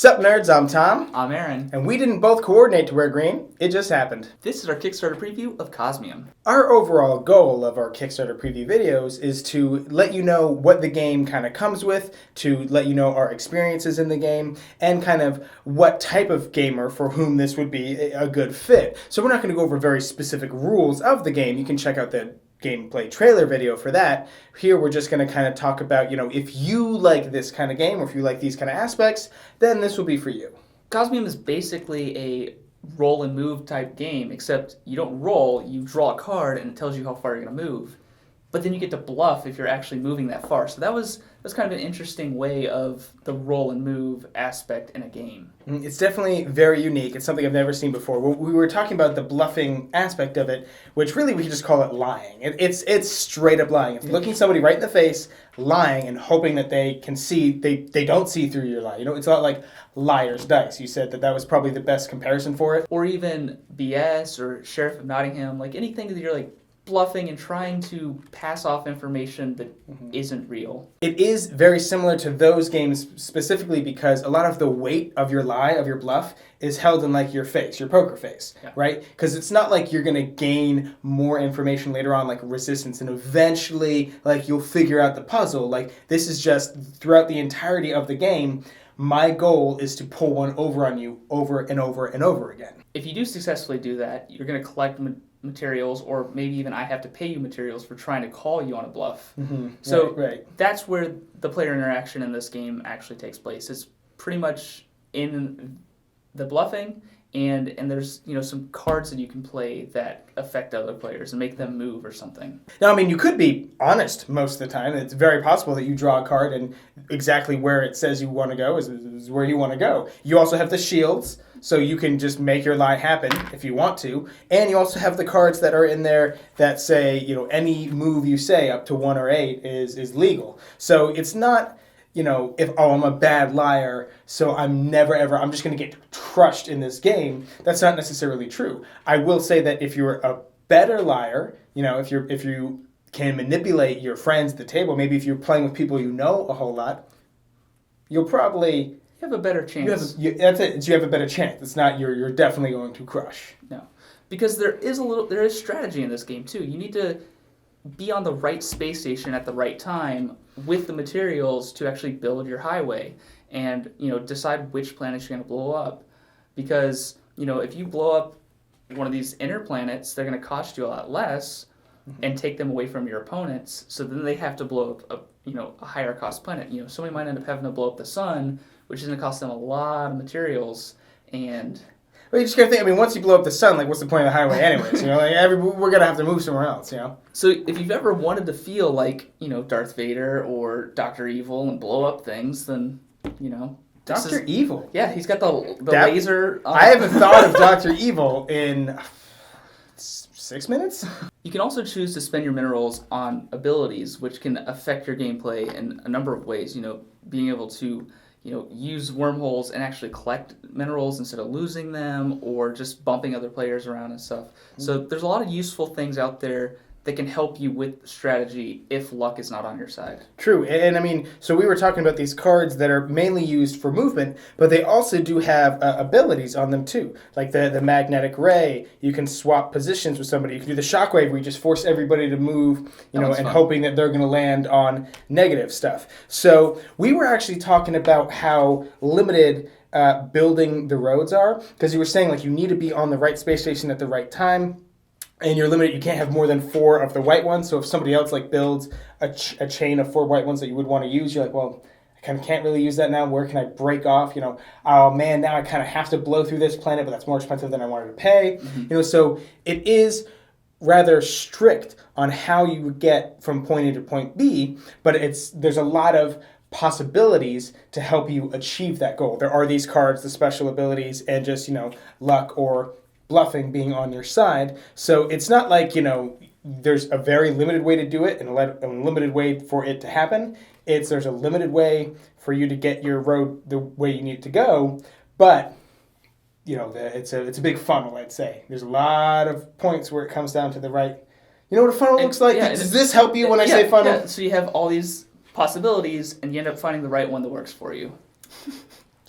Sup nerds, I'm Tom. I'm Aaron. And we didn't both coordinate to wear green, it just happened. This is our Kickstarter preview of Kosmium. Our overall goal of our Kickstarter preview videos is to let you know what the game kind of comes with, to let you know our experiences in the game, and kind of what type of gamer for whom this would be a good fit. So we're not going to go over very specific rules of the game. You can check out the gameplay trailer video for that. Here we're just going to kind of talk about, if you like this kind of game or if you like these kind of aspects, then this will be for you. Kosmium is basically a roll and move type game, except you don't roll, you draw a card and it tells you how far you're going to move. But then you get to bluff if you're actually moving that far. So that was kind of an interesting way of the roll and move aspect in a game. It's definitely very unique. It's something I've never seen before. We were talking about the bluffing aspect of it, which really we could just call it lying. It's straight up lying. It's looking somebody right in the face, lying, and hoping that they can see, they don't see through your lie. It's not like liar's dice. You said that was probably the best comparison for it. Or even BS or Sheriff of Nottingham, like anything that you're like bluffing and trying to pass off information that isn't real. It is very similar to those games specifically because a lot of the weight of your lie, of your bluff, is held in like your face, your poker face, right? Because it's not like you're going to gain more information later on, like resistance, and eventually like you'll figure out the puzzle. Like this is just throughout the entirety of the game, my goal is to pull one over on you over and over and over again. If you do successfully do that, you're going to collect materials, or maybe even I have to pay you materials for trying to call you on a bluff. So that's where the player interaction in this game actually takes place. It's pretty much in the bluffing, and there's some cards that you can play that affect other players and make them move or something. Now, you could be honest most of the time. It's very possible that you draw a card and exactly where it says you want to go is where you want to go. You also have the shields, so you can just make your lie happen if you want to. And you also have the cards that are in there that say, any move you say up to 1 or 8 is legal. So it's not, if, I'm a bad liar, so I'm just going to get crushed in this game. That's not necessarily true. I will say that if you're a better liar, if you can manipulate your friends at the table, maybe if you're playing with people you know a whole lot, you'll probably... You have a better chance. That's it. You have a better chance. It's not you're definitely going to crush. No, because there is strategy in this game too. You need to be on the right space station at the right time with the materials to actually build your highway, and decide which planets you're going to blow up. Because if you blow up one of these inner planets, they're going to cost you a lot less and take them away from your opponents. So then they have to blow up a higher cost planet. Somebody might end up having to blow up the sun, which is going to cost them a lot of materials. And well, you just gotta think. Once you blow up the sun, what's the point of the highway, anyways? We're gonna have to move somewhere else. So if you've ever wanted to feel like Darth Vader or Dr. Evil and blow up things, then Dr. Evil. Yeah, he's got the laser. I haven't thought of Dr. Evil in 6 minutes. You can also choose to spend your minerals on abilities, which can affect your gameplay in a number of ways. Being able to use wormholes and actually collect minerals instead of losing them, or just bumping other players around and stuff. So there's a lot of useful things out there that can help you with strategy if luck is not on your side. True. And so we were talking about these cards that are mainly used for movement, but they also do have abilities on them too. Like the magnetic ray, you can swap positions with somebody. You can do the shockwave where you just force everybody to move, and fun. Hoping that they're going to land on negative stuff. So we were actually talking about how limited building the roads are, because you were saying you need to be on the right space station at the right time. And you're limited. You can't have more than 4 of the white ones. So if somebody else builds a chain of 4 white ones that you would want to use, you're well, I kind of can't really use that now. Where can I break off? Oh man, now I kind of have to blow through this planet, but that's more expensive than I wanted to pay. So it is rather strict on how you would get from point A to point B, but there's a lot of possibilities to help you achieve that goal. There are these cards, the special abilities, and just luck or bluffing being on your side. So it's not like, there's a very limited way to do it and a limited way for it to happen. There's a limited way for you to get your road the way you need it to go, but it's a big funnel, I'd say. There's a lot of points where it comes down to the right. You know what a funnel looks like? Does this help you when I say funnel? Yeah. So you have all these possibilities and you end up finding the right one that works for you.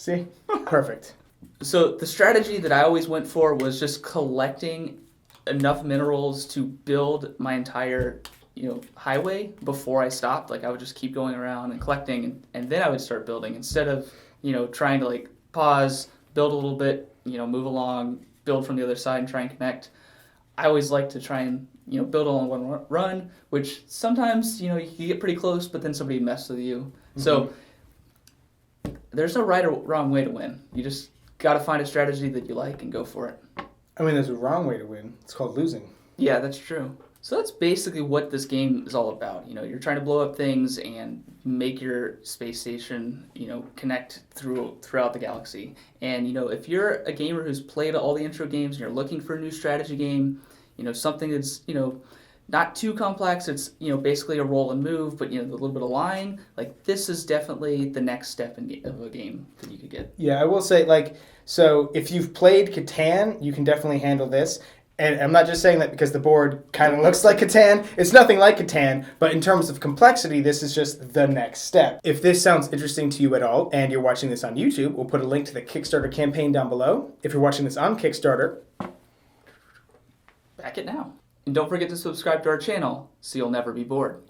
See? Perfect. So the strategy that I always went for was just collecting enough minerals to build my entire, highway before I stopped. Like I would just keep going around and collecting, and then I would start building instead of, trying to like pause, build a little bit, move along, build from the other side and try and connect. I always like to try and, build all in one run, which sometimes, you get pretty close, but then somebody messes with you. Mm-hmm. So there's no right or wrong way to win. You just got to find a strategy that you like and go for it. I mean, there's a wrong way to win. It's called losing. Yeah, that's true. So that's basically what this game is all about. You're trying to blow up things and make your space station, connect throughout the galaxy. And, if you're a gamer who's played all the intro games and you're looking for a new strategy game, something that's, not too complex, it's, basically a roll and move, but, a little bit of line, like this is definitely the next step of a game that you could get. Yeah, I will say, so if you've played Catan, you can definitely handle this. And I'm not just saying that because the board kind of looks like Catan. It's nothing like Catan, but in terms of complexity, this is just the next step. If this sounds interesting to you at all, and you're watching this on YouTube, we'll put a link to the Kickstarter campaign down below. If you're watching this on Kickstarter, back it now. And don't forget to subscribe to our channel so you'll never be bored.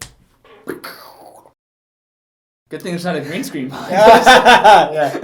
Good thing there's not a green screen behind us. Yeah.